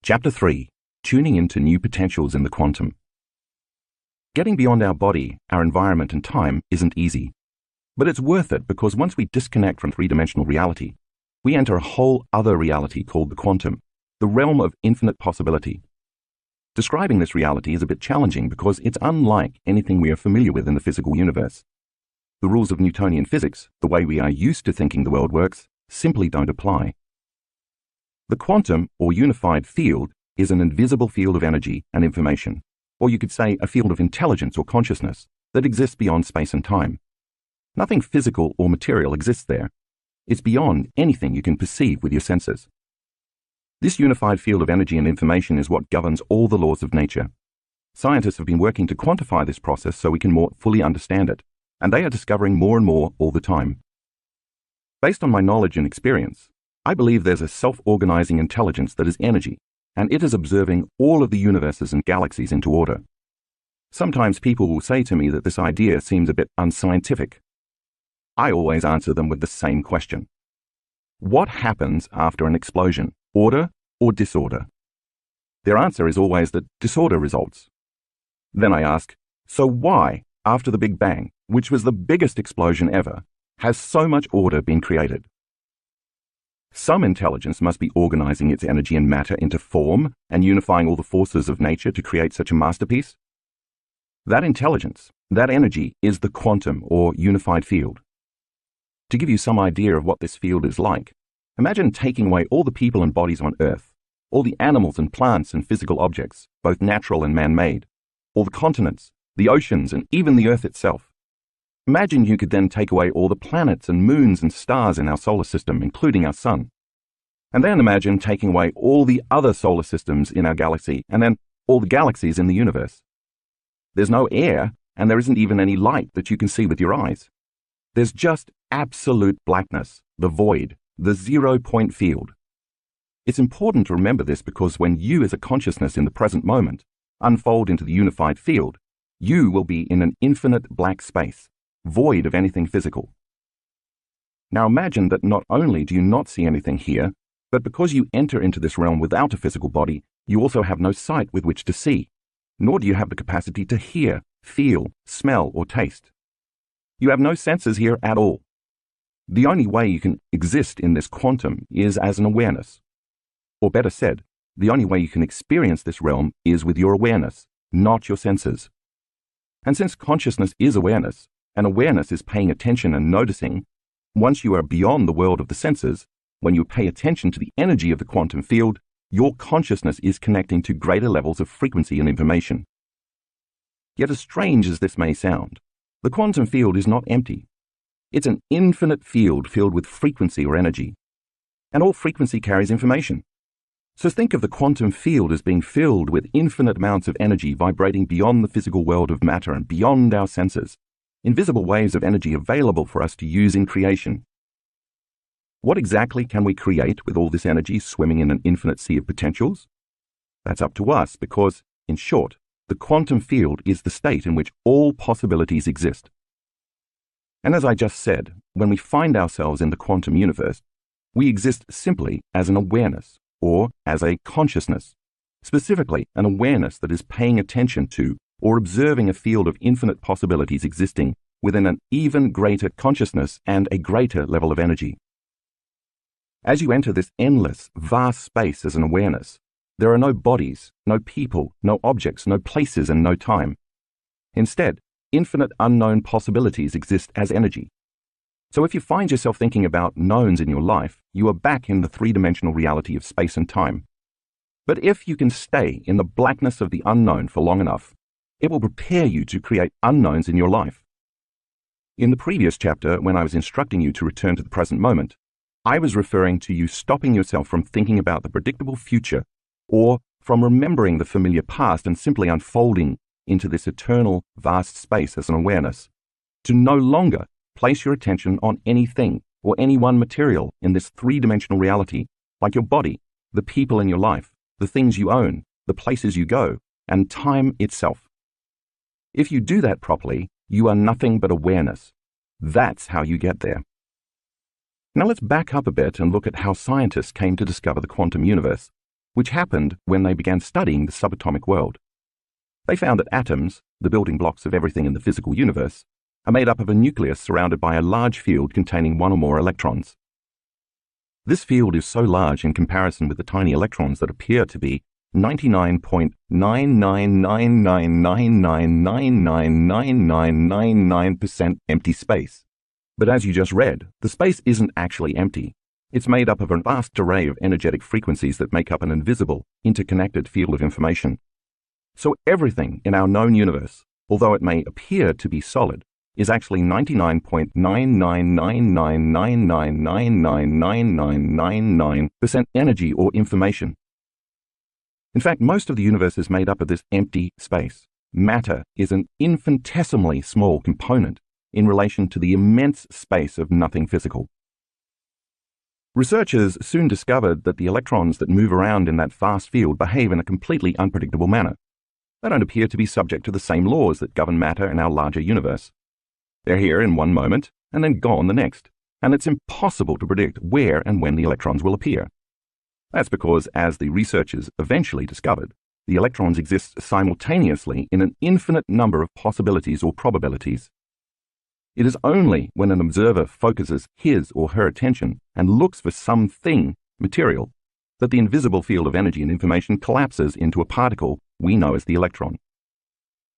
Chapter 3. Tuning into New Potentials in the Quantum. Getting beyond our body, our environment and time isn't easy. But it's worth it because once we disconnect from three-dimensional reality, we enter a whole other reality called the quantum, the realm of infinite possibility. Describing this reality is a bit challenging because it's unlike anything we are familiar with in the physical universe. The rules of Newtonian physics, the way we are used to thinking the world works, simply don't apply. The quantum, or unified field, is an invisible field of energy and information, or you could say a field of intelligence or consciousness that exists beyond space and time. Nothing physical or material exists there. It's beyond anything you can perceive with your senses. This unified field of energy and information is what governs all the laws of nature. Scientists have been working to quantify this process so we can more fully understand it, and they are discovering more and more all the time. Based on my knowledge and experience, I believe there's a self-organizing intelligence that is energy, and it is observing all of the universes and galaxies into order. Sometimes people will say to me that this idea seems a bit unscientific. I always answer them with the same question. What happens after an explosion, order or disorder? Their answer is always that disorder results. Then I ask, so why, after the Big Bang, which was the biggest explosion ever, has so much order been created? Some intelligence must be organizing its energy and matter into form and unifying all the forces of nature to create such a masterpiece. That intelligence, that energy, is the quantum or unified field. To give you some idea of what this field is like, imagine taking away all the people and bodies on Earth, all the animals and plants and physical objects, both natural and man-made, all the continents, the oceans, and even the Earth itself. Imagine you could then take away all the planets and moons and stars in our solar system, including our sun. And then imagine taking away all the other solar systems in our galaxy, and then all the galaxies in the universe. There's no air, and there isn't even any light that you can see with your eyes. There's just absolute blackness, the void, the 0-point field. It's important to remember this because when you as a consciousness in the present moment unfold into the unified field, you will be in an infinite black space, void of anything physical. Now imagine that not only do you not see anything here, but because you enter into this realm without a physical body, you also have no sight with which to see, nor do you have the capacity to hear, feel, smell, or taste. You have no senses here at all. The only way you can exist in this quantum is as an awareness. Or better said, the only way you can experience this realm is with your awareness, not your senses. And since consciousness is awareness, and awareness is paying attention and noticing, once you are beyond the world of the senses, when you pay attention to the energy of the quantum field, your consciousness is connecting to greater levels of frequency and information. Yet as strange as this may sound, the quantum field is not empty. It's an infinite field filled with frequency or energy. And all frequency carries information. So think of the quantum field as being filled with infinite amounts of energy vibrating beyond the physical world of matter and beyond our senses. Invisible waves of energy available for us to use in creation. What exactly can we create with all this energy swimming in an infinite sea of potentials? That's up to us because, in short, the quantum field is the state in which all possibilities exist. And as I just said, when we find ourselves in the quantum universe, we exist simply as an awareness or as a consciousness, specifically an awareness that is paying attention to or observing a field of infinite possibilities existing within an even greater consciousness and a greater level of energy. As you enter this endless, vast space as an awareness, there are no bodies, no people, no objects, no places, and no time. Instead, infinite unknown possibilities exist as energy. So if you find yourself thinking about knowns in your life, you are back in the three-dimensional reality of space and time. But if you can stay in the blackness of the unknown for long enough, it will prepare you to create unknowns in your life. In the previous chapter, when I was instructing you to return to the present moment, I was referring to you stopping yourself from thinking about the predictable future or from remembering the familiar past and simply unfolding into this eternal, vast space as an awareness, to no longer place your attention on anything or any one material in this three-dimensional reality, like your body, the people in your life, the things you own, the places you go, and time itself. If you do that properly, you are nothing but awareness. That's how you get there. Now let's back up a bit and look at how scientists came to discover the quantum universe, which happened when they began studying the subatomic world. They found that atoms, the building blocks of everything in the physical universe, are made up of a nucleus surrounded by a large field containing one or more electrons. This field is so large in comparison with the tiny electrons that appear to be 99.999999999% empty space. But as you just read, the space isn't actually empty. It's made up of a vast array of energetic frequencies that make up an invisible, interconnected field of information. So everything in our known universe, although it may appear to be solid, is actually 99.999999999% energy or information. In fact, most of the universe is made up of this empty space. Matter is an infinitesimally small component in relation to the immense space of nothing physical. Researchers soon discovered that the electrons that move around in that vast field behave in a completely unpredictable manner. They don't appear to be subject to the same laws that govern matter in our larger universe. They're here in one moment and then gone the next, and it's impossible to predict where and when the electrons will appear. That's because, as the researchers eventually discovered, the electrons exist simultaneously in an infinite number of possibilities or probabilities. It is only when an observer focuses his or her attention and looks for something material that the invisible field of energy and information collapses into a particle we know as the electron.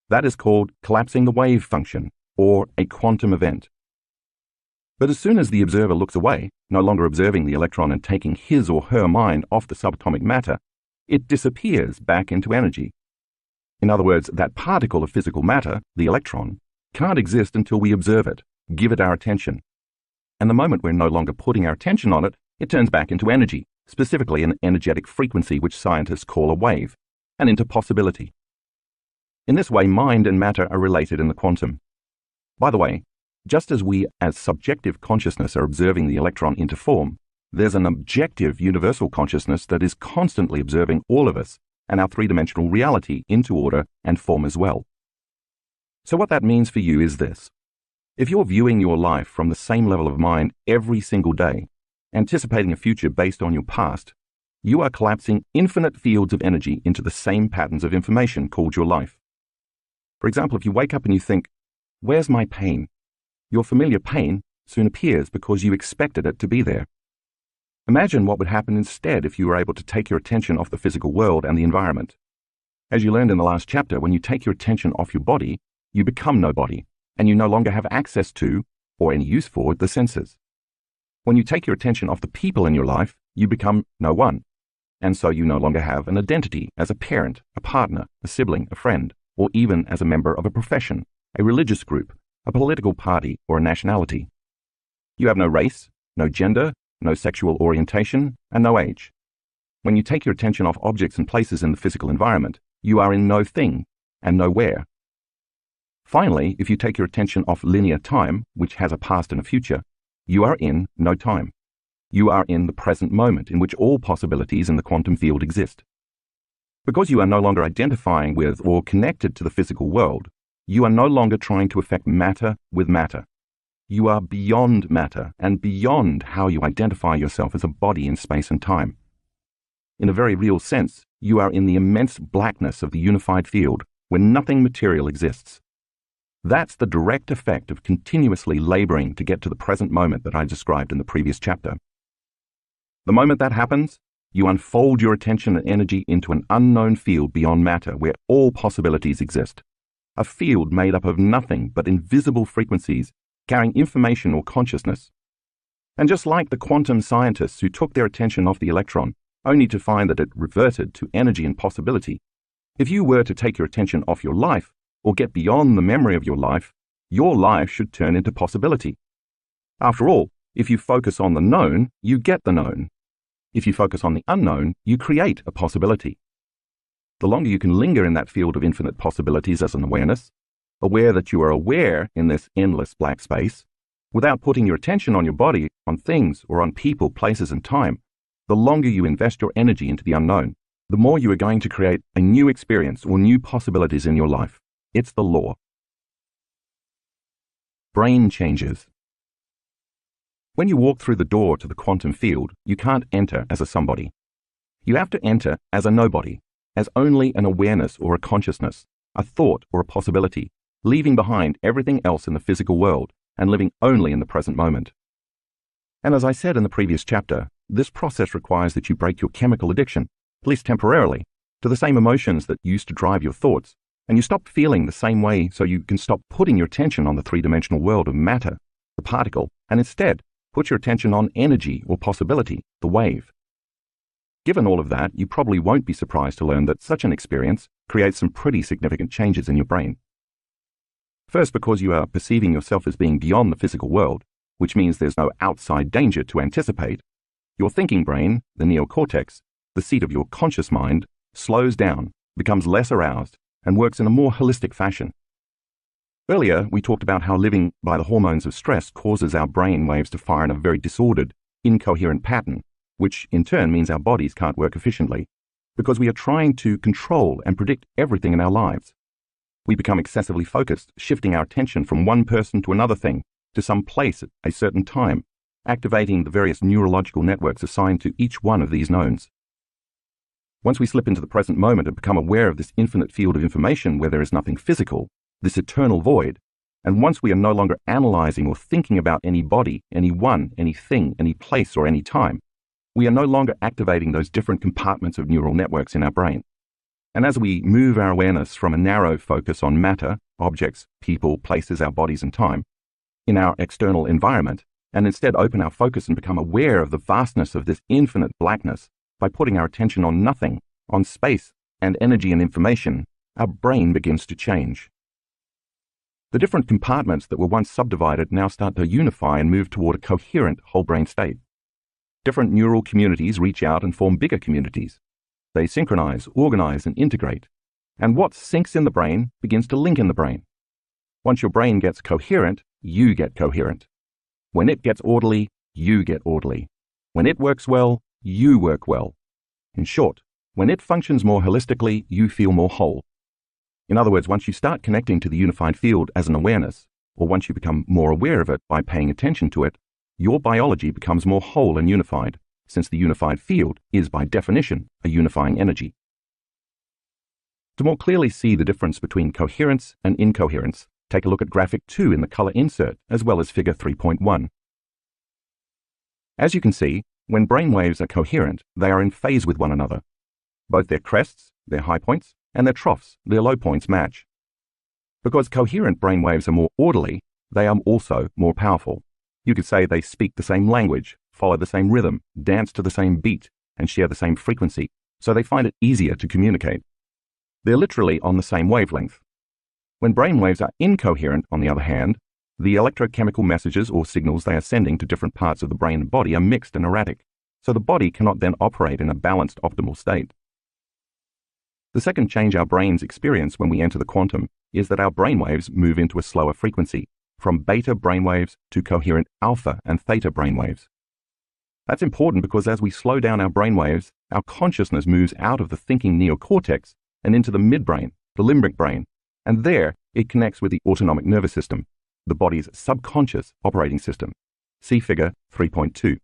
That is called collapsing the wave function, or a quantum event. But as soon as the observer looks away, no longer observing the electron and taking his or her mind off the subatomic matter, it disappears back into energy. In other words, that particle of physical matter, the electron, can't exist until we observe it, give it our attention. And the moment we're no longer putting our attention on it, it turns back into energy, specifically an energetic frequency which scientists call a wave, and into possibility. In this way, mind and matter are related in the quantum. By the way, just as we as subjective consciousness are observing the electron into form, there's an objective universal consciousness that is constantly observing all of us and our three-dimensional reality into order and form as well. So what that means for you is this. If you're viewing your life from the same level of mind every single day, anticipating a future based on your past, you are collapsing infinite fields of energy into the same patterns of information called your life. For example, if you wake up and you think, "Where's my pain?" Your familiar pain soon appears because you expected it to be there. Imagine what would happen instead if you were able to take your attention off the physical world and the environment. As you learned in the last chapter, when you take your attention off your body, you become nobody, and you no longer have access to, or any use for, the senses. When you take your attention off the people in your life, you become no one, and so you no longer have an identity as a parent, a partner, a sibling, a friend, or even as a member of a profession, a religious group, a political party, or a nationality. You have no race, no gender, no sexual orientation, and no age. When you take your attention off objects and places in the physical environment, you are in no thing and nowhere. Finally, if you take your attention off linear time, which has a past and a future, you are in no time. You are in the present moment in which all possibilities in the quantum field exist. Because you are no longer identifying with or connected to the physical world, you are no longer trying to affect matter with matter. You are beyond matter and beyond how you identify yourself as a body in space and time. In a very real sense, you are in the immense blackness of the unified field where nothing material exists. That's the direct effect of continuously laboring to get to the present moment that I described in the previous chapter. The moment that happens, you unfold your attention and energy into an unknown field beyond matter where all possibilities exist. A field made up of nothing but invisible frequencies carrying information or consciousness. And just like the quantum scientists who took their attention off the electron only to find that it reverted to energy and possibility, if you were to take your attention off your life or get beyond the memory of your life should turn into possibility. After all, if you focus on the known, you get the known. If you focus on the unknown, you create a possibility. The longer you can linger in that field of infinite possibilities as an awareness, aware that you are aware in this endless black space, without putting your attention on your body, on things, or on people, places, and time, the longer you invest your energy into the unknown, the more you are going to create a new experience or new possibilities in your life. It's the law. Brain changes. When you walk through the door to the quantum field, you can't enter as a somebody. You have to enter as a nobody, as only an awareness or a consciousness, a thought or a possibility, leaving behind everything else in the physical world and living only in the present moment. And as I said in the previous chapter, this process requires that you break your chemical addiction, at least temporarily, to the same emotions that used to drive your thoughts, and you stop feeling the same way so you can stop putting your attention on the three-dimensional world of matter, the particle, and instead put your attention on energy or possibility, the wave. Given all of that, you probably won't be surprised to learn that such an experience creates some pretty significant changes in your brain. First, because you are perceiving yourself as being beyond the physical world, which means there's no outside danger to anticipate, your thinking brain, the neocortex, the seat of your conscious mind, slows down, becomes less aroused, and works in a more holistic fashion. Earlier, we talked about how living by the hormones of stress causes our brain waves to fire in a very disordered, incoherent pattern, which in turn means our bodies can't work efficiently, because we are trying to control and predict everything in our lives. We become excessively focused, shifting our attention from one person to another thing, to some place at a certain time, activating the various neurological networks assigned to each one of these knowns. Once we slip into the present moment and become aware of this infinite field of information where there is nothing physical, this eternal void, and once we are no longer analyzing or thinking about any body, any one, any thing, any place, or any time, we are no longer activating those different compartments of neural networks in our brain. And as we move our awareness from a narrow focus on matter, objects, people, places, our bodies, and time, in our external environment, and instead open our focus and become aware of the vastness of this infinite blackness by putting our attention on nothing, on space and energy and information, our brain begins to change. The different compartments that were once subdivided now start to unify and move toward a coherent whole brain state. Different neural communities reach out and form bigger communities. They synchronize, organize, and integrate. And what syncs in the brain begins to link in the brain. Once your brain gets coherent, you get coherent. When it gets orderly, you get orderly. When it works well, you work well. In short, when it functions more holistically, you feel more whole. In other words, once you start connecting to the unified field as an awareness, or once you become more aware of it by paying attention to it, your biology becomes more whole and unified, since the unified field is by definition a unifying energy. To more clearly see the difference between coherence and incoherence, take a look at graphic 2 in the color insert, as well as figure 3.1. As you can see, when brain waves are coherent, they are in phase with one another. Both their crests, their high points, and their troughs, their low points, match. Because coherent brain waves are more orderly, they are also more powerful. You could say they speak the same language, follow the same rhythm, dance to the same beat, and share the same frequency, so they find it easier to communicate. They're literally on the same wavelength. When brain waves are incoherent, on the other hand, the electrochemical messages or signals they are sending to different parts of the brain and body are mixed and erratic, so the body cannot then operate in a balanced, optimal state. The second change our brains experience when we enter the quantum is that our brainwaves move into a slower frequency, from beta brainwaves to coherent alpha and theta brainwaves. That's important because as we slow down our brainwaves, our consciousness moves out of the thinking neocortex and into the midbrain, the limbic brain, and there it connects with the autonomic nervous system, the body's subconscious operating system. See figure 3.2.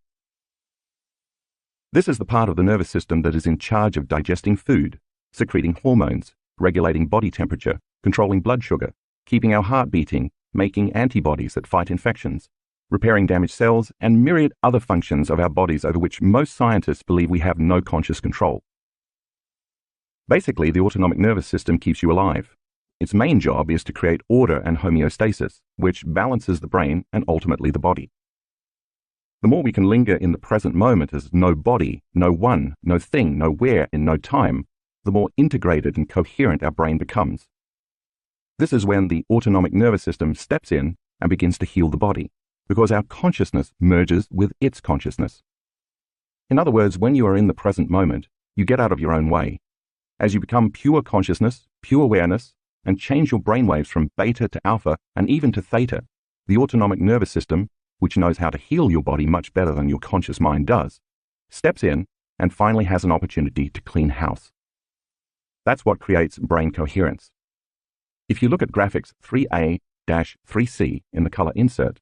This is the part of the nervous system that is in charge of digesting food, secreting hormones, regulating body temperature, controlling blood sugar, keeping our heart beating, making antibodies that fight infections, repairing damaged cells, and myriad other functions of our bodies over which most scientists believe we have no conscious control. Basically, the autonomic nervous system keeps you alive. Its main job is to create order and homeostasis, which balances the brain and ultimately the body. The more we can linger in the present moment as no body, no one, no thing, no where, in no time, the more integrated and coherent our brain becomes. This is when the autonomic nervous system steps in and begins to heal the body, because our consciousness merges with its consciousness. In other words, when you are in the present moment, you get out of your own way. As you become pure consciousness, pure awareness, and change your brainwaves from beta to alpha and even to theta, the autonomic nervous system, which knows how to heal your body much better than your conscious mind does, steps in and finally has an opportunity to clean house. That's what creates brain coherence. If you look at graphics 3A-3C in the color insert,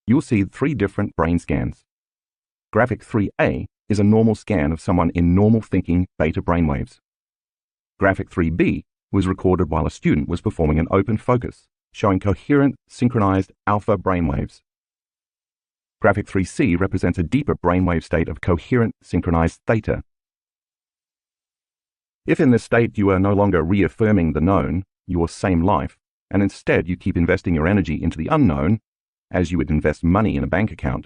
you'll see 3 different brain scans. Graphic 3A is a normal scan of someone in normal thinking beta brainwaves. Graphic 3B was recorded while a student was performing an open focus, showing coherent, synchronized alpha brainwaves. Graphic 3C represents a deeper brainwave state of coherent, synchronized theta. If in this state you are no longer reaffirming the known, your same life, and instead you keep investing your energy into the unknown, as you would invest money in a bank account,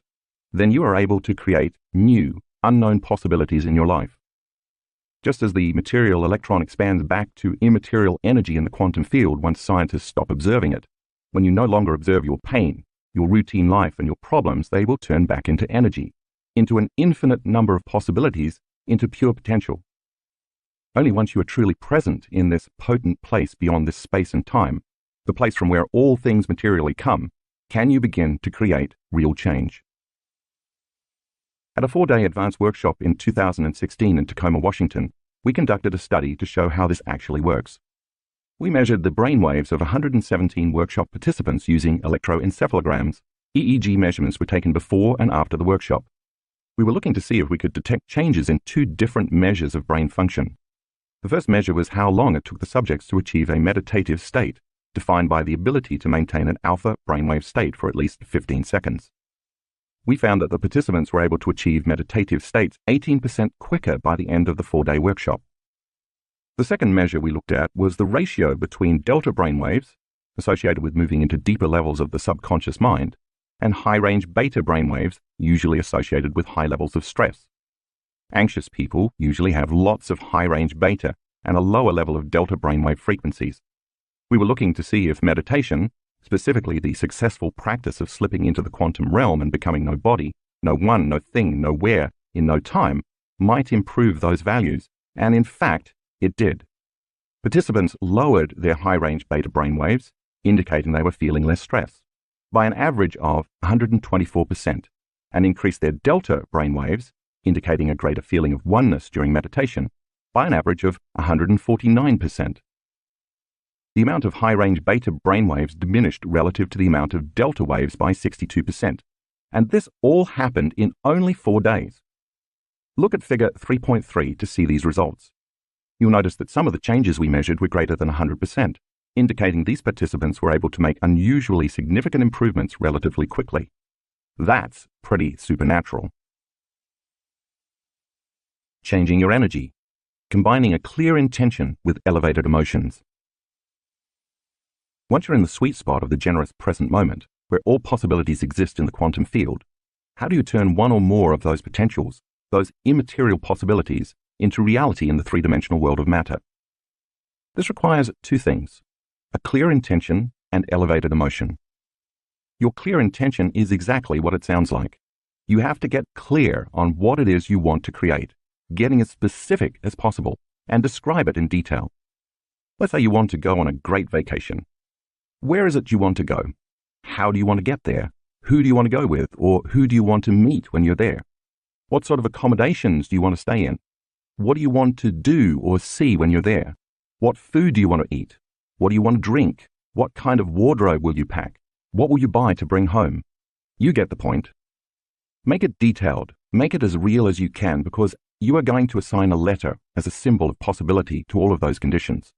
then you are able to create new, unknown possibilities in your life. Just as the material electron expands back to immaterial energy in the quantum field once scientists stop observing it, when you no longer observe your pain, your routine life, and your problems, they will turn back into energy, into an infinite number of possibilities, into pure potential. Only once you are truly present in this potent place beyond this space and time, the place from where all things materially come, can you begin to create real change. At a 4-day advanced workshop in 2016 in Tacoma, Washington, we conducted a study to show how this actually works. We measured the brainwaves of 117 workshop participants using electroencephalograms. EEG measurements were taken before and after the workshop. We were looking to see if we could detect changes in 2 different measures of brain function. The first measure was how long it took the subjects to achieve a meditative state, defined by the ability to maintain an alpha brainwave state for at least 15 seconds. We found that the participants were able to achieve meditative states 18% quicker by the end of the 4-day workshop. The second measure we looked at was the ratio between delta brainwaves, associated with moving into deeper levels of the subconscious mind, and high-range beta brainwaves, usually associated with high levels of stress. Anxious people usually have lots of high-range beta and a lower level of delta brainwave frequencies. We were looking to see if meditation, specifically the successful practice of slipping into the quantum realm and becoming no body, no one, no thing, no where, in no time, might improve those values, and in fact, it did. Participants lowered their high-range beta brainwaves, indicating they were feeling less stress, by an average of 124%, and increased their delta brainwaves, indicating a greater feeling of oneness during meditation, by an average of 149%. The amount of high-range beta brainwaves diminished relative to the amount of delta waves by 62%, and this all happened in only 4 days. Look at figure 3.3 to see these results. You'll notice that some of the changes we measured were greater than 100%, indicating these participants were able to make unusually significant improvements relatively quickly. That's pretty supernatural. Changing your energy, combining a clear intention with elevated emotions. Once you're in the sweet spot of the generous present moment, where all possibilities exist in the quantum field, how do you turn one or more of those potentials, those immaterial possibilities, into reality in the 3-dimensional world of matter? This requires 2 things: a clear intention and elevated emotion. Your clear intention is exactly what it sounds like. You have to get clear on what it is you want to create, getting as specific as possible, and describe it in detail. Let's say you want to go on a great vacation. Where is it you want to go? How do you want to get there? Who do you want to go with, or who do you want to meet when you're there? What sort of accommodations do you want to stay in? What do you want to do or see when you're there? What food do you want to eat? What do you want to drink? What kind of wardrobe will you pack? What will you buy to bring home? You get the point. Make it detailed. Make it as real as you can, because you are going to assign a letter as a symbol of possibility to all of those conditions.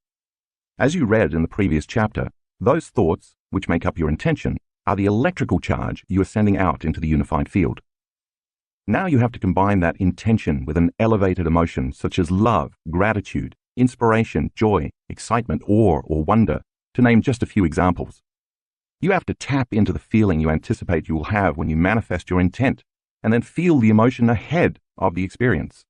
As you read in the previous chapter, those thoughts, which make up your intention, are the electrical charge you are sending out into the unified field. Now you have to combine that intention with an elevated emotion such as love, gratitude, inspiration, joy, excitement, awe, or wonder, to name just a few examples. You have to tap into the feeling you anticipate you will have when you manifest your intent, and then feel the emotion ahead of the experience.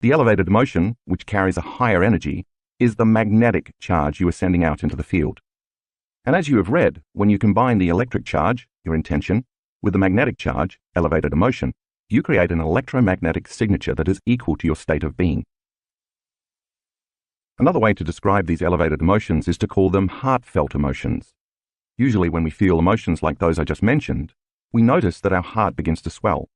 The elevated emotion, which carries a higher energy, is the magnetic charge you are sending out into the field. And as you have read, when you combine the electric charge, your intention, with the magnetic charge, elevated emotion, you create an electromagnetic signature that is equal to your state of being. Another way to describe these elevated emotions is to call them heartfelt emotions. Usually when we feel emotions like those I just mentioned, we notice that our heart begins to swell.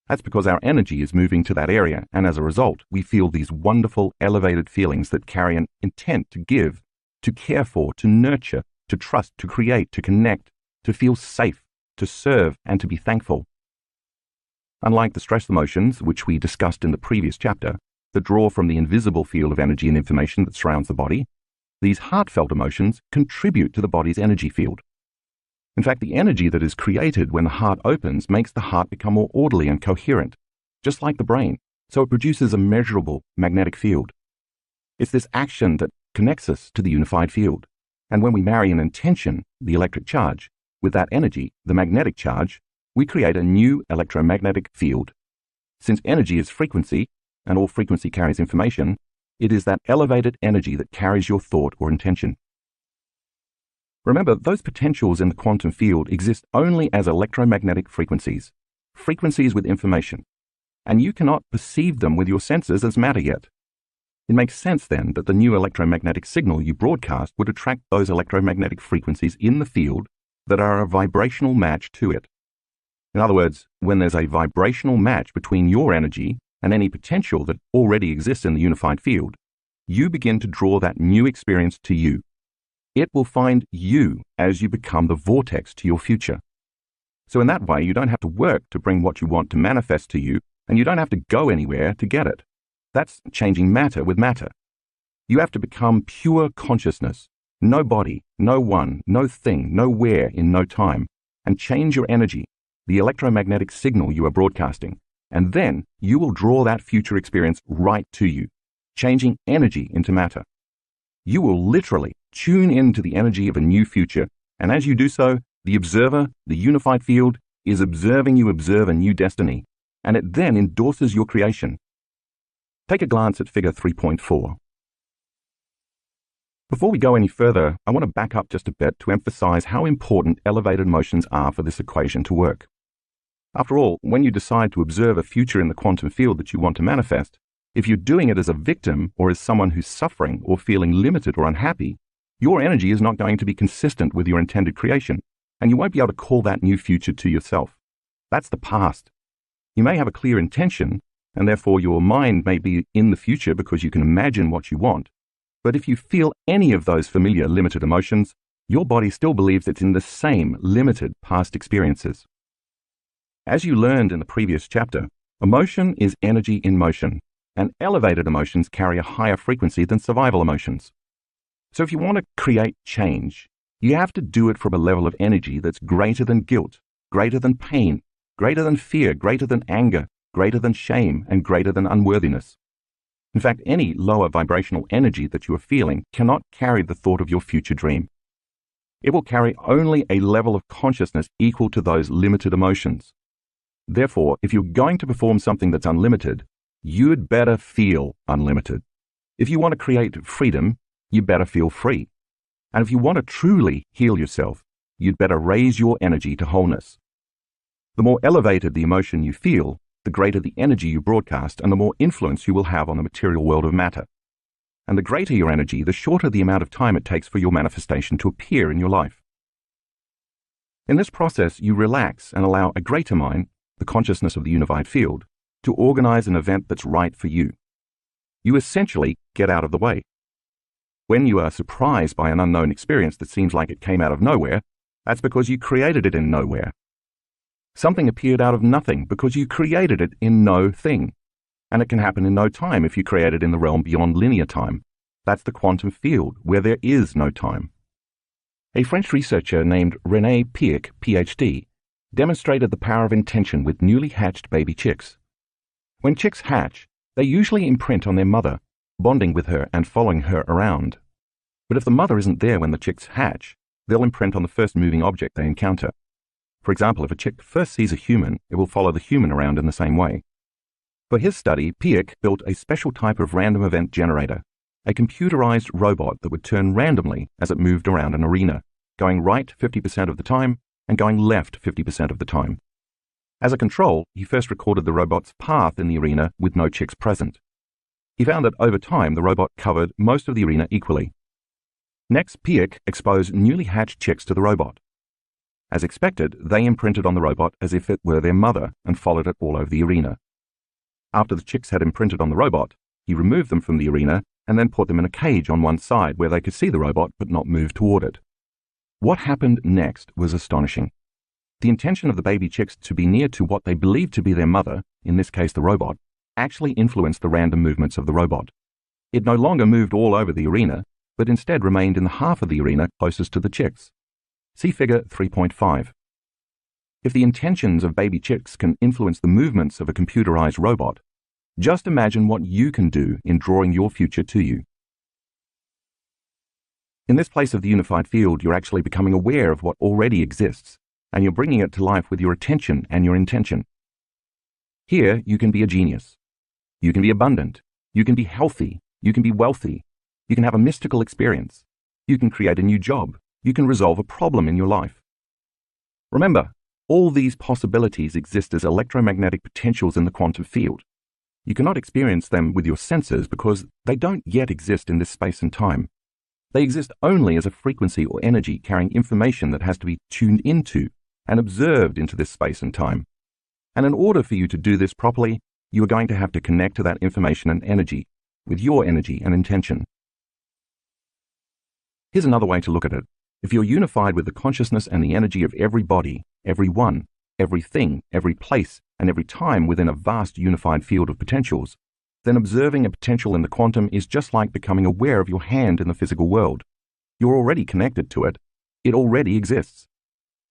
That's because our energy is moving to that area, and as a result, we feel these wonderful, elevated feelings that carry an intent to give, to care for, to nurture, to trust, to create, to connect, to feel safe, to serve, and to be thankful. Unlike the stress emotions, which we discussed in the previous chapter, that draw from the invisible field of energy and information that surrounds the body, these heartfelt emotions contribute to the body's energy field. In fact, the energy that is created when the heart opens makes the heart become more orderly and coherent, just like the brain, so it produces a measurable magnetic field. It's this action that connects us to the unified field. And when we marry an intention, the electric charge, with that energy, the magnetic charge, we create a new electromagnetic field. Since energy is frequency, and all frequency carries information, it is that elevated energy that carries your thought or intention. Remember, those potentials in the quantum field exist only as electromagnetic frequencies, frequencies with information, and you cannot perceive them with your senses as matter yet. It makes sense then that the new electromagnetic signal you broadcast would attract those electromagnetic frequencies in the field that are a vibrational match to it. In other words, when there's a vibrational match between your energy and any potential that already exists in the unified field, you begin to draw that new experience to you. It will find you as you become the vortex to your future. So in that way, you don't have to work to bring what you want to manifest to you, and you don't have to go anywhere to get it. That's changing matter with matter. You have to become pure consciousness, no body, no one, no thing, nowhere in no time, and change your energy, the electromagnetic signal you are broadcasting, and then you will draw that future experience right to you, changing energy into matter. You will literally tune into the energy of a new future, and as you do so, the observer, the unified field, is observing you observe a new destiny, and it then endorses your creation. Take a glance at figure 3.4. Before we go any further, I want to back up just a bit to emphasize how important elevated emotions are for this equation to work. After all, when you decide to observe a future in the quantum field that you want to manifest, if you're doing it as a victim or as someone who's suffering or feeling limited or unhappy, your energy is not going to be consistent with your intended creation, and you won't be able to call that new future to yourself. That's the past. You may have a clear intention, and therefore your mind may be in the future because you can imagine what you want. But if you feel any of those familiar limited emotions, your body still believes it's in the same limited past experiences. As you learned in the previous chapter, emotion is energy in motion, and elevated emotions carry a higher frequency than survival emotions. So if you want to create change, you have to do it from a level of energy that's greater than guilt, greater than pain, greater than fear, greater than anger, greater than shame, and greater than unworthiness. In fact, any lower vibrational energy that you are feeling cannot carry the thought of your future dream. It will carry only a level of consciousness equal to those limited emotions. Therefore, if you're going to perform something that's unlimited, you'd better feel unlimited. If you want to create freedom, you better feel free. And if you want to truly heal yourself, you'd better raise your energy to wholeness. The more elevated the emotion you feel, the greater the energy you broadcast and the more influence you will have on the material world of matter. And the greater your energy, the shorter the amount of time it takes for your manifestation to appear in your life. In this process, you relax and allow a greater mind, the consciousness of the unified field, to organize an event that's right for you. You essentially get out of the way. When you are surprised by an unknown experience that seems like it came out of nowhere, that's because you created it in nowhere. Something appeared out of nothing because you created it in no thing. And it can happen in no time if you create it in the realm beyond linear time. That's the quantum field, where there is no time. A French researcher named René Piech, PhD, demonstrated the power of intention with newly hatched baby chicks. When chicks hatch, they usually imprint on their mother, bonding with her and following her around. But if the mother isn't there when the chicks hatch, they'll imprint on the first moving object they encounter. For example, if a chick first sees a human, it will follow the human around in the same way. For his study, Piech built a special type of random event generator, a computerized robot that would turn randomly as it moved around an arena, going right 50% of the time and going left 50% of the time. As a control, he first recorded the robot's path in the arena with no chicks present. He found that over time the robot covered most of the arena equally. Next, Piech exposed newly hatched chicks to the robot. As expected, they imprinted on the robot as if it were their mother and followed it all over the arena. After the chicks had imprinted on the robot, he removed them from the arena and then put them in a cage on one side where they could see the robot but not move toward it. What happened next was astonishing. the intention of the baby chicks to be near to what they believe to be their mother, in this case the robot, actually influenced the random movements of the robot. It no longer moved all over the arena, but instead remained in the half of the arena closest to the chicks. See figure 3.5. If the intentions of baby chicks can influence the movements of a computerized robot, just imagine what you can do in drawing your future to you. In this place of the unified field, you're actually becoming aware of what already exists, and you're bringing it to life with your attention and your intention. Here, you can be a genius. You can be abundant. You can be healthy. You can be wealthy. You can have a mystical experience. You can create a new job. You can resolve a problem in your life. Remember, all these possibilities exist as electromagnetic potentials in the quantum field. You cannot experience them with your senses because they don't yet exist in this space and time. They exist only as a frequency or energy carrying information that has to be tuned into and observed into this space and time. And in order for you to do this properly, you are going to have to connect to that information and energy with your energy and intention. Here's another way to look at it. If you're unified with the consciousness and the energy of every body, every one, everything, every place, and every time within a vast unified field of potentials, then observing a potential in the quantum is just like becoming aware of your hand in the physical world. You're already connected to it. It already exists.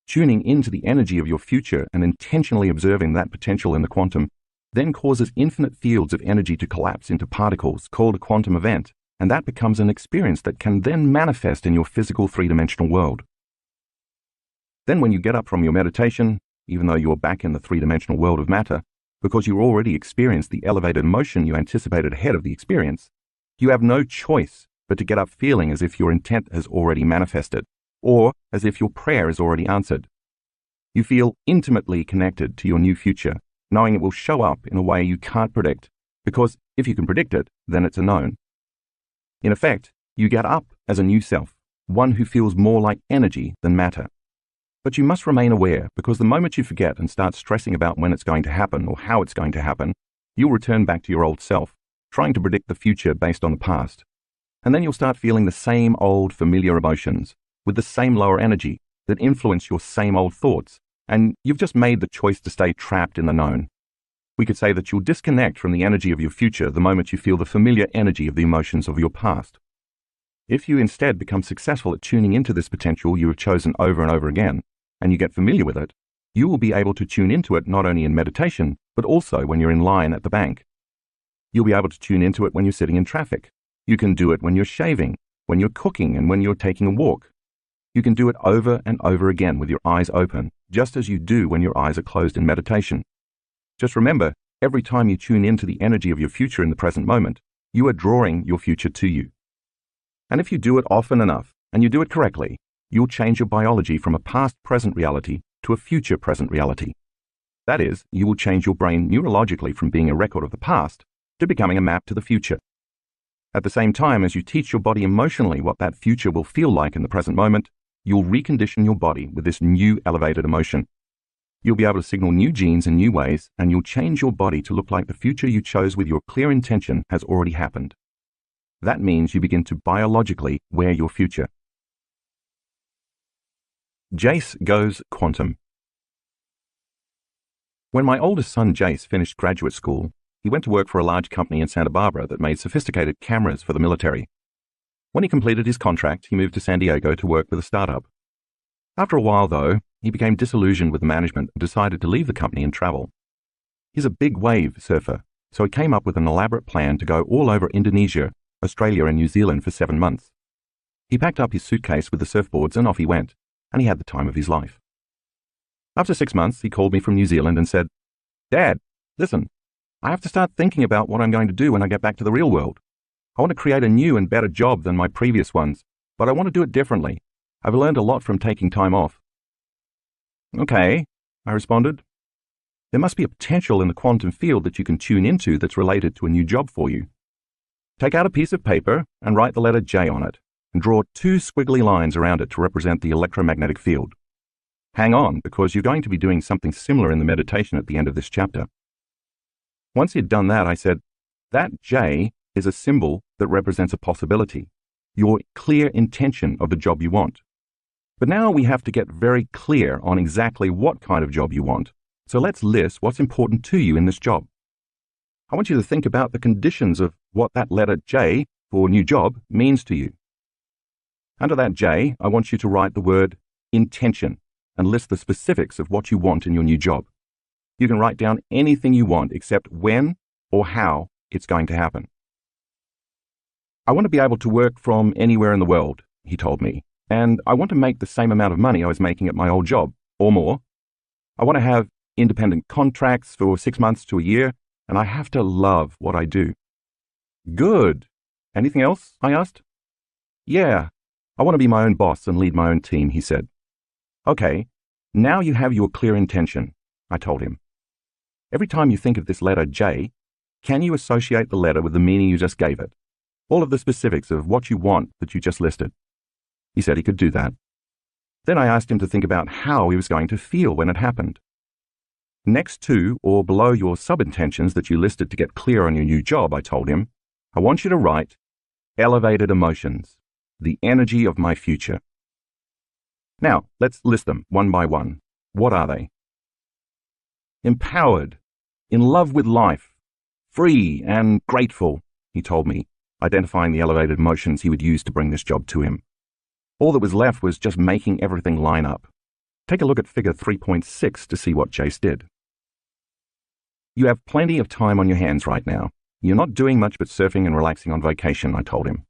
Tuning into the energy of your future and intentionally observing that potential in the quantum then causes infinite fields of energy to collapse into particles called a quantum event, and that becomes an experience that can then manifest in your physical three-dimensional world. Then when you get up from your meditation, even though you're back in the three-dimensional world of matter, because you already experienced the elevated emotion you anticipated ahead of the experience, you have no choice but to get up feeling as if your intent has already manifested, or as if your prayer is already answered. You feel intimately connected to your new future, knowing it will show up in a way you can't predict, because if you can predict it, then it's a known. In effect, you get up as a new self, one who feels more like energy than matter. But you must remain aware, because the moment you forget and start stressing about when it's going to happen or how it's going to happen, you'll return back to your old self, trying to predict the future based on the past. And then you'll start feeling the same old familiar emotions, with the same lower energy that influence your same old thoughts, and you've just made the choice to stay trapped in the known. We could say that you'll disconnect from the energy of your future the moment you feel the familiar energy of the emotions of your past. If you instead become successful at tuning into this potential you have chosen over and over again, and you get familiar with it, you will be able to tune into it not only in meditation, but also when you're in line at the bank. You'll be able to tune into it when you're sitting in traffic. You can do it when you're shaving, when you're cooking, and when you're taking a walk. You can do it over and over again with your eyes open, just as you do when your eyes are closed in meditation. Just remember, every time you tune into the energy of your future in the present moment, you are drawing your future to you. And if you do it often enough, and you do it correctly, you'll change your biology from a past-present reality to a future-present reality. That is, you will change your brain neurologically from being a record of the past to becoming a map to the future. At the same time as you teach your body emotionally what that future will feel like in the present moment, you'll recondition your body with this new elevated emotion. You'll be able to signal new genes in new ways, and you'll change your body to look like the future you chose with your clear intention has already happened. That means you begin to biologically wear your future. Jace goes quantum. When my oldest son Jace finished graduate school, he went to work for a large company in Santa Barbara that made sophisticated cameras for the military. When he completed his contract, he moved to San Diego to work with a startup. After a while, though, he became disillusioned with the management and decided to leave the company and travel. He's a big wave surfer, so he came up with an elaborate plan to go all over Indonesia, Australia, and New Zealand for 7 months. He packed up his suitcase with the surfboards and off he went, and he had the time of his life. After 6 months, he called me from New Zealand and said, "Dad, listen, I have to start thinking about what I'm going to do when I get back to the real world. I want to create a new and better job than my previous ones, but I want to do it differently. I've learned a lot from taking time off." "Okay," I responded. "There must be a potential in the quantum field that you can tune into that's related to a new job for you. Take out a piece of paper and write the letter J on it, and draw 2 squiggly lines around it to represent the electromagnetic field. Hang on, because you're going to be doing something similar in the meditation at the end of this chapter." Once he'd done that, I said, "That J is a symbol that represents a possibility, your clear intention of the job you want. But now we have to get very clear on exactly what kind of job you want. So let's list what's important to you in this job. I want you to think about the conditions of what that letter J for new job means to you. Under that J, I want you to write the word intention and list the specifics of what you want in your new job. You can write down anything you want except when or how it's going to happen. I want to be able to work from anywhere in the world, he told me, and I want to make the same amount of money I was making at my old job, or more. I want to have independent contracts for 6 months to a year, and I have to love what I do. Good. Anything else? I asked. Yeah, I want to be my own boss and lead my own team, he said. Okay, now you have your clear intention, I told him. Every time you think of this letter J, can you associate the letter with the meaning you just gave it? All of the specifics of what you want that you just listed. He said he could do that. Then I asked him to think about how he was going to feel when it happened. Next to or below your sub-intentions that you listed to get clear on your new job, I told him, I want you to write elevated emotions, the energy of my future. Now, let's list them one by one. What are they? Empowered, in love with life, free and grateful, he told me, identifying the elevated emotions he would use to bring this job to him. All that was left was just making everything line up. Take a look at figure 3.6 to see what Jace did. You have plenty of time on your hands right now. You're not doing much but surfing and relaxing on vacation, I told him.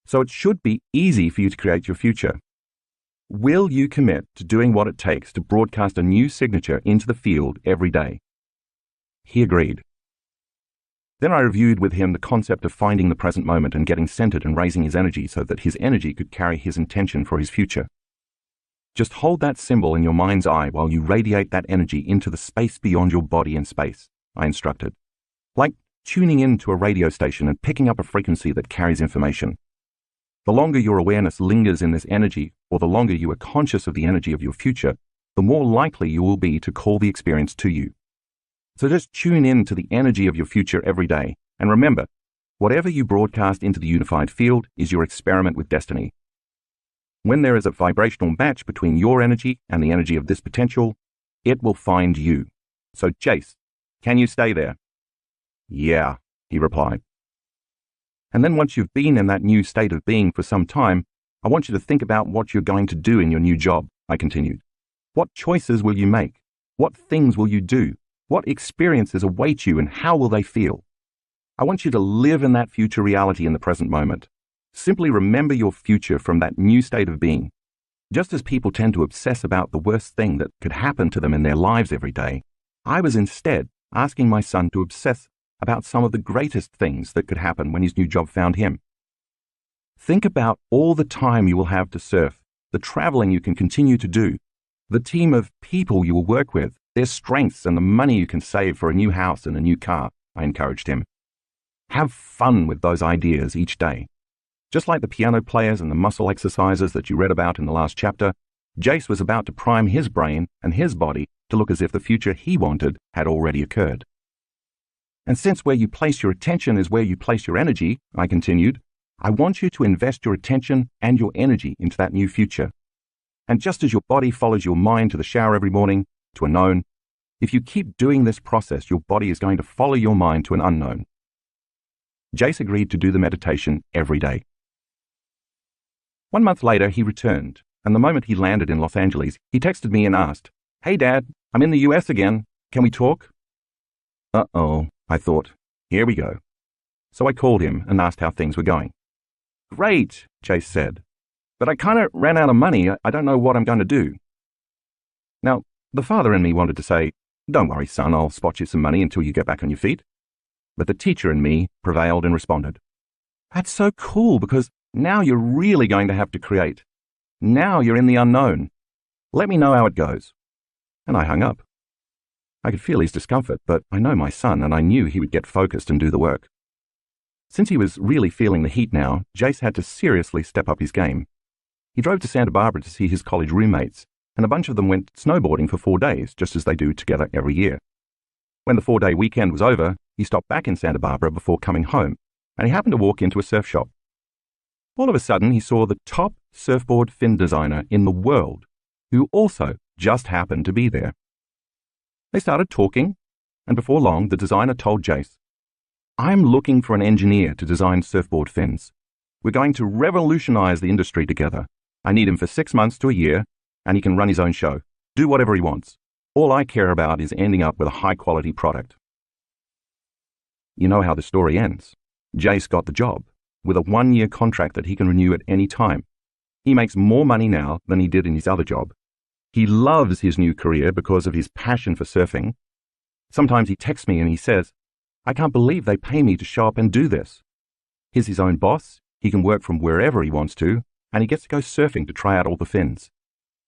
So it should be easy for you to create your future. Will you commit to doing what it takes to broadcast a new signature into the field every day? He agreed. Then I reviewed with him the concept of finding the present moment and getting centered and raising his energy so that his energy could carry his intention for his future. Just hold that symbol in your mind's eye while you radiate that energy into the space beyond your body and space, I instructed. Like tuning in to a radio station and picking up a frequency that carries information. The longer your awareness lingers in this energy, or the longer you are conscious of the energy of your future, the more likely you will be to call the experience to you. So just tune in to the energy of your future every day. And remember, whatever you broadcast into the unified field is your experiment with destiny. When there is a vibrational match between your energy and the energy of this potential, it will find you. So Jace, can you stay there? Yeah, he replied. And then once you've been in that new state of being for some time, I want you to think about what you're going to do in your new job, I continued. What choices will you make? What things will you do? What experiences await you and how will they feel? I want you to live in that future reality in the present moment. Simply remember your future from that new state of being. Just as people tend to obsess about the worst thing that could happen to them in their lives every day, I was instead asking my son to obsess about some of the greatest things that could happen when his new job found him. Think about all the time you will have to surf, the traveling you can continue to do, the team of people you will work with, their strengths and the money you can save for a new house and a new car, I encouraged him. Have fun with those ideas each day. Just like the piano players and the muscle exercises that you read about in the last chapter, Jace was about to prime his brain and his body to look as if the future he wanted had already occurred. And since where you place your attention is where you place your energy, I continued, I want you to invest your attention and your energy into that new future. And just as your body follows your mind to the shower every morning, to a known, if you keep doing this process, your body is going to follow your mind to an unknown. Jace agreed to do the meditation every day. 1 month later, he returned, and the moment he landed in Los Angeles, he texted me and asked, Hey Dad, I'm in the US again. Can we talk? Uh-oh, I thought. Here we go. So I called him and asked how things were going. Great, Jace said. But I kind of ran out of money. I don't know what I'm going to do. Now, the father in me wanted to say, Don't worry, son, I'll spot you some money until you get back on your feet. But the teacher in me prevailed and responded, That's so cool because now you're really going to have to create. Now you're in the unknown. Let me know how it goes. And I hung up. I could feel his discomfort, but I know my son and I knew he would get focused and do the work. Since he was really feeling the heat now, Jace had to seriously step up his game. He drove to Santa Barbara to see his college roommates, and a bunch of them went snowboarding for 4 days, just as they do together every year. When the 4-day weekend was over, he stopped back in Santa Barbara before coming home, and he happened to walk into a surf shop. All of a sudden, he saw the top surfboard fin designer in the world, who also just happened to be there. They started talking, and before long, the designer told Jace, "I'm looking for an engineer to design surfboard fins. We're going to revolutionize the industry together. I need him for 6 months to a year, and he can run his own show, do whatever he wants. All I care about is ending up with a high-quality product." You know how the story ends. Jace got the job, with a 1-year contract that he can renew at any time. He makes more money now than he did in his other job. He loves his new career because of his passion for surfing. Sometimes he texts me and he says, "I can't believe they pay me to show up and do this." He's his own boss, he can work from wherever he wants to, and he gets to go surfing to try out all the fins.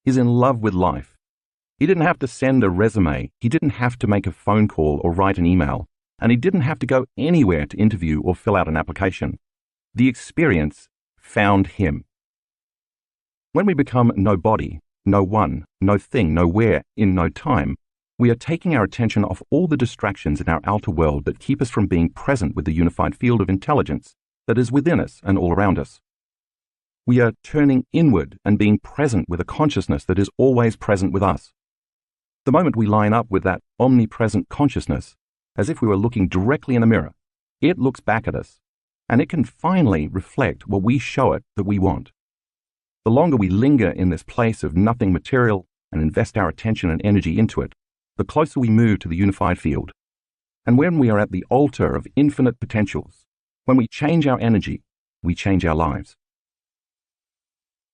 He's in love with life. He didn't have to send a resume, he didn't have to make a phone call or write an email, and he didn't have to go anywhere to interview or fill out an application. The experience found him. When we become nobody, no one, no thing, nowhere, in no time, we are taking our attention off all the distractions in our outer world that keep us from being present with the unified field of intelligence that is within us and all around us. We are turning inward and being present with a consciousness that is always present with us. The moment we line up with that omnipresent consciousness, as if we were looking directly in a mirror, it looks back at us, and it can finally reflect what we show it that we want. The longer we linger in this place of nothing material and invest our attention and energy into it, the closer we move to the unified field. And when we are at the altar of infinite potentials, when we change our energy, we change our lives.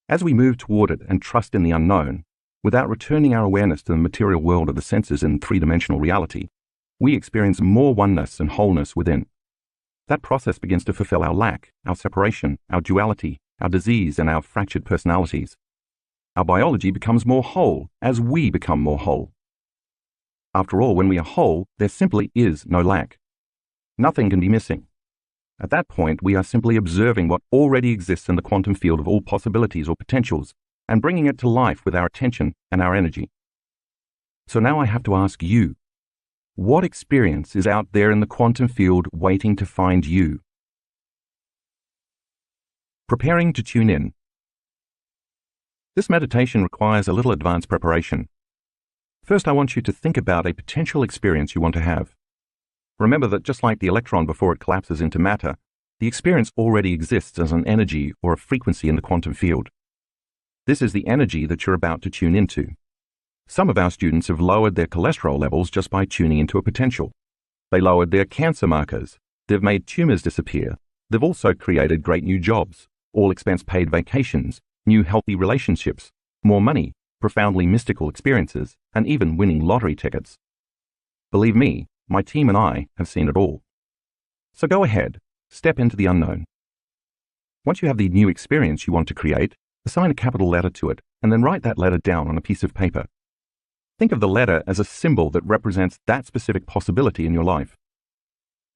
As we move toward it and trust in the unknown, without returning our awareness to the material world of the senses in three-dimensional reality, we experience more oneness and wholeness within. That process begins to fulfill our lack, our separation, our duality, our disease, and our fractured personalities. Our biology becomes more whole as we become more whole. After all, when we are whole, there simply is no lack. Nothing can be missing. At that point, we are simply observing what already exists in the quantum field of all possibilities or potentials and bringing it to life with our attention and our energy. So now I have to ask you, what experience is out there in the quantum field waiting to find you? Preparing to tune in. This meditation requires a little advanced preparation. First, I want you to think about a potential experience you want to have. Remember that just like the electron before it collapses into matter, the experience already exists as an energy or a frequency in the quantum field. This is the energy that you're about to tune into. Some of our students have lowered their cholesterol levels just by tuning into a potential. They lowered their cancer markers. They've made tumors disappear. They've also created great new jobs, all expense-paid vacations, new healthy relationships, more money, profoundly mystical experiences, and even winning lottery tickets. Believe me, my team and I have seen it all. So go ahead, step into the unknown. Once you have the new experience you want to create, assign a capital letter to it, and then write that letter down on a piece of paper. Think of the letter as a symbol that represents that specific possibility in your life.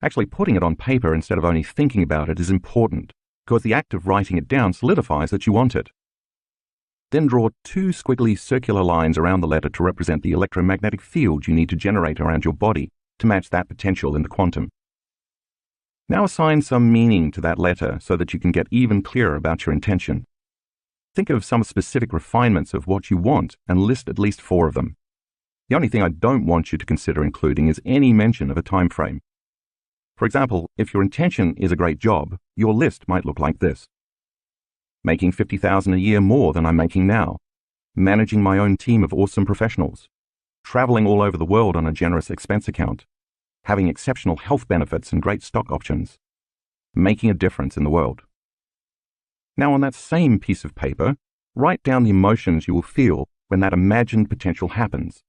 Actually, putting it on paper instead of only thinking about it is important, because the act of writing it down solidifies that you want it. Then draw 2 squiggly circular lines around the letter to represent the electromagnetic field you need to generate around your body to match that potential in the quantum. Now assign some meaning to that letter so that you can get even clearer about your intention. Think of some specific refinements of what you want and list at least 4 of them. The only thing I don't want you to consider including is any mention of a time frame. For example, if your intention is a great job, your list might look like this. Making $50,000 a year more than I'm making now. Managing my own team of awesome professionals. Traveling all over the world on a generous expense account. Having exceptional health benefits and great stock options. Making a difference in the world. Now on that same piece of paper, write down the emotions you will feel when that imagined potential happens.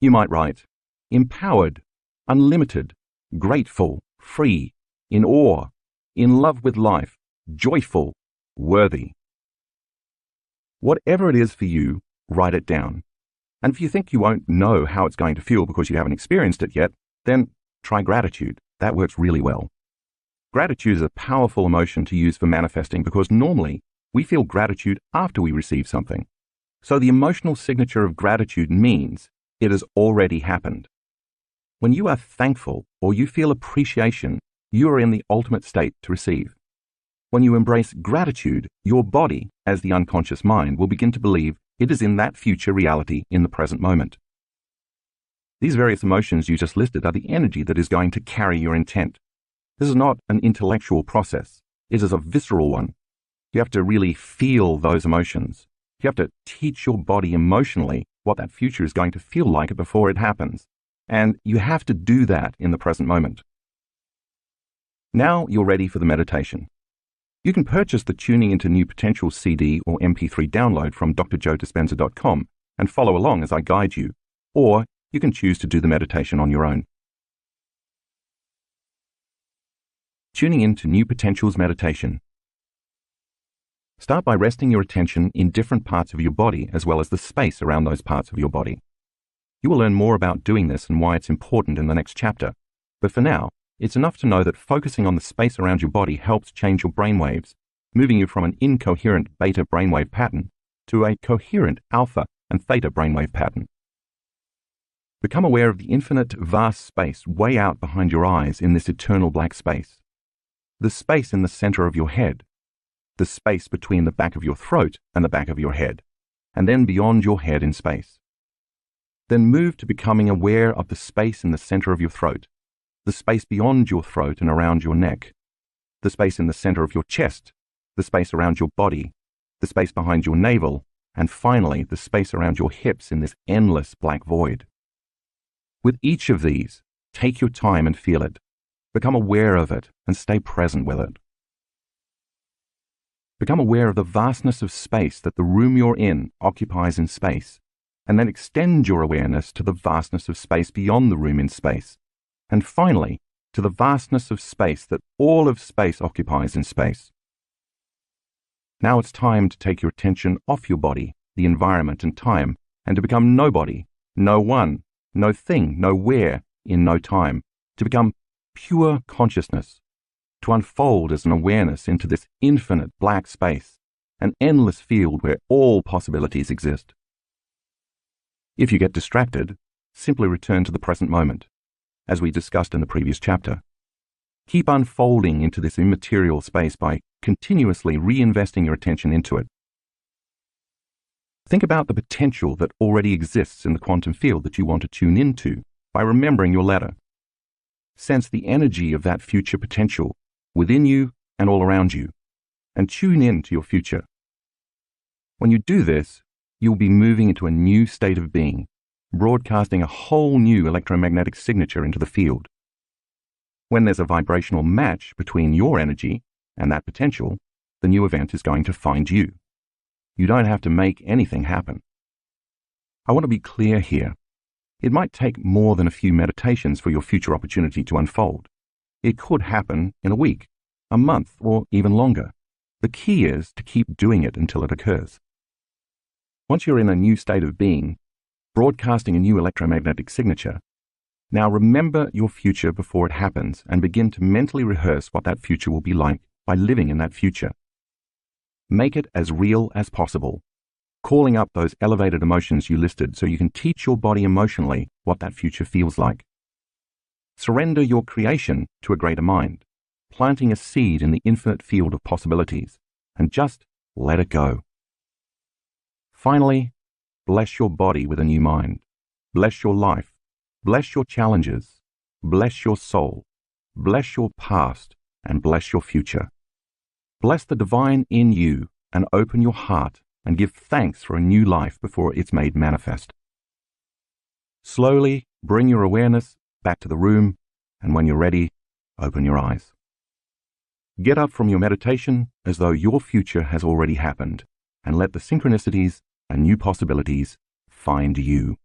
You might write, empowered, unlimited, grateful, free, in awe, in love with life, joyful, worthy. Whatever it is for you, write it down. And if you think you won't know how it's going to feel because you haven't experienced it yet, then try gratitude. That works really well. Gratitude is a powerful emotion to use for manifesting because normally we feel gratitude after we receive something. So the emotional signature of gratitude means it has already happened. When you are thankful or you feel appreciation, you are in the ultimate state to receive. When you embrace gratitude, your body, as the unconscious mind, will begin to believe it is in that future reality in the present moment. These various emotions you just listed are the energy that is going to carry your intent. This is not an intellectual process. It is a visceral one. You have to really feel those emotions. You have to teach your body emotionally what that future is going to feel like before it happens. And you have to do that in the present moment. Now you're ready for the meditation. You can purchase the Tuning into New Potential CD or MP3 download from drjoedispenza.com and follow along as I guide you, or you can choose to do the meditation on your own. Tuning into New Potentials Meditation. Start by resting your attention in different parts of your body as well as the space around those parts of your body. You will learn more about doing this and why it's important in the next chapter, but for now, it's enough to know that focusing on the space around your body helps change your brainwaves, moving you from an incoherent beta brainwave pattern to a coherent alpha and theta brainwave pattern. Become aware of the infinite, vast space way out behind your eyes in this eternal black space. The space in the center of your head. The space between the back of your throat and the back of your head, and then beyond your head in space. Then move to becoming aware of the space in the center of your throat, the space beyond your throat and around your neck, the space in the center of your chest, the space around your body, the space behind your navel, and finally the space around your hips in this endless black void. With each of these, take your time and feel it. Become aware of it and stay present with it. Become aware of the vastness of space that the room you're in occupies in space, and then extend your awareness to the vastness of space beyond the room in space, and finally, to the vastness of space that all of space occupies in space. Now it's time to take your attention off your body, the environment and time, and to become nobody, no one, no thing, nowhere, in no time, to become pure consciousness, to unfold as an awareness into this infinite black space, an endless field where all possibilities exist. If you get distracted, simply return to the present moment, as we discussed in the previous chapter. Keep unfolding into this immaterial space by continuously reinvesting your attention into it. Think about the potential that already exists in the quantum field that you want to tune into by remembering your letter. Sense the energy of that future potential within you and all around you, and tune in to your future. When you do this, you'll be moving into a new state of being, broadcasting a whole new electromagnetic signature into the field. When there's a vibrational match between your energy and that potential, the new event is going to find you. You don't have to make anything happen. I want to be clear here. It might take more than a few meditations for your future opportunity to unfold. It could happen in a week, a month, or even longer. The key is to keep doing it until it occurs. Once you're in a new state of being, broadcasting a new electromagnetic signature, now remember your future before it happens and begin to mentally rehearse what that future will be like by living in that future. Make it as real as possible, calling up those elevated emotions you listed so you can teach your body emotionally what that future feels like. Surrender your creation to a greater mind, planting a seed in the infinite field of possibilities, and just let it go. Finally, bless your body with a new mind. Bless your life. Bless your challenges. Bless your soul. Bless your past, and bless your future. Bless the divine in you and open your heart and give thanks for a new life before it's made manifest. Slowly bring your awareness back to the room, and when you're ready, open your eyes. Get up from your meditation as though your future has already happened, and let the synchronicities and new possibilities find you.